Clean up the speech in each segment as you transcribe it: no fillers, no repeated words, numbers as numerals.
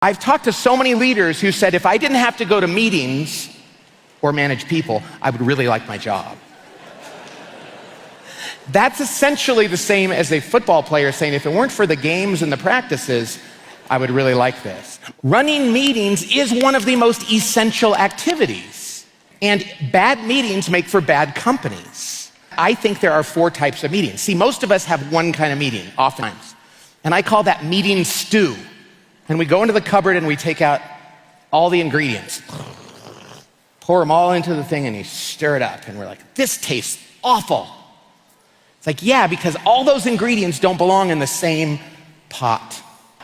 I've talked to so many leaders who said, if I didn't have to go to meetings or manage people, I would really like my job. That's essentially the same as a football player saying, if it weren't for the games and the practices, I would really like this. Running meetings is one of the most essential activities, and bad meetings make for bad companies. I think there are 4 types of meetings. See, most of us have one kind of meeting, oftentimes, and I call that meeting stew. And we go into the cupboard and we take out all the ingredients, pour them all into the thing, and you stir it up, and we're like, this tastes awful. It's like, yeah, because all those ingredients don't belong in the same pot.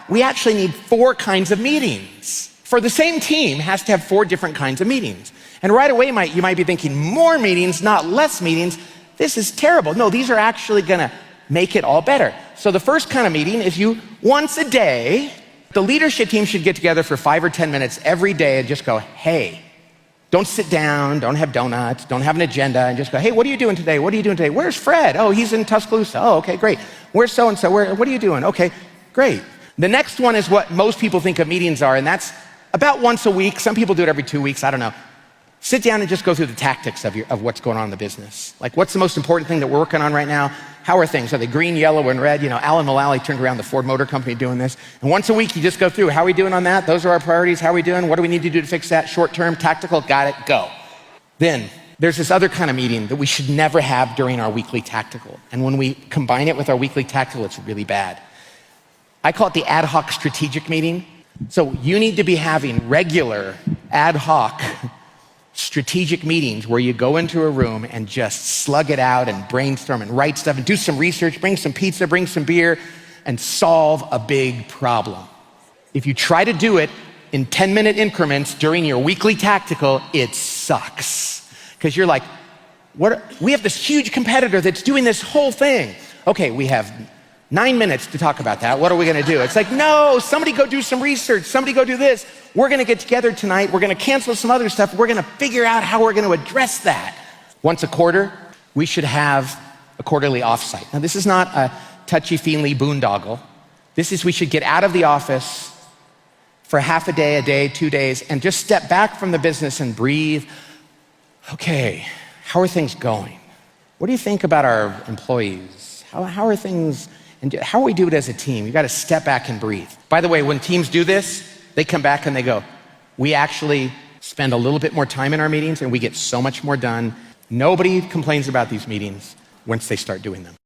We actually need 4 kinds of meetings. For the same team has to have 4 different kinds of meetings. And right away, you might be thinking, more meetings, not less meetings. This is terrible. No, these are actually gonna make it all better. So the first kind of meeting is once a day, the leadership team should get together for 5 or 10 minutes every day and just go, hey, don't sit down, don't have donuts, don't have an agenda, and just go, hey, what are you doing today? What are you doing today? Where's Fred? Oh, he's in Tuscaloosa. Oh, okay, great. Where's so-and-so? What are you doing? Okay, great. The next one is what most people think of meetings are, and that's about once a week. Some people do it every 2 weeks, I don't know. Sit down and just go through the tactics of what's going on in the business. Like, what's the most important thing that we're working on right now? How are things? Are they green, yellow, and red? You know, Alan Mulally turned around the Ford Motor Company doing this. And once a week, you just go through, how are we doing on that? Those are our priorities. How are we doing? What do we need to do to fix that? Short term, tactical, got it, go. Then, there's this other kind of meeting that we should never have during our weekly tactical. And when we combine it with our weekly tactical, it's really bad. I call it the ad hoc strategic meeting. So you need to be having regular ad hoc strategic meetings where you go into a room and just slug it out and brainstorm and write stuff and do some research, bring some pizza, bring some beer, and solve a big problem. If you try to do it in 10-minute increments during your weekly tactical, it sucks. Because you're like, we have this huge competitor that's doing this whole thing. Okay, we have 9 minutes to talk about that. What are we gonna do? It's like, no, somebody go do some research. Somebody go do this. We're gonna get together tonight. We're gonna cancel some other stuff. We're gonna figure out how we're gonna address that. Once a quarter, we should have a quarterly offsite. Now, this is not a touchy-feely boondoggle. This is, we should get out of the office for half a day, 2 days, and just step back from the business and breathe. Okay, how are things going? What do you think about our employees? How are things? And how we do it as a team? You gotta step back and breathe. By the way, when teams do this, they come back and they go, we actually spend a little bit more time in our meetings and we get so much more done. Nobody complains about these meetings once they start doing them.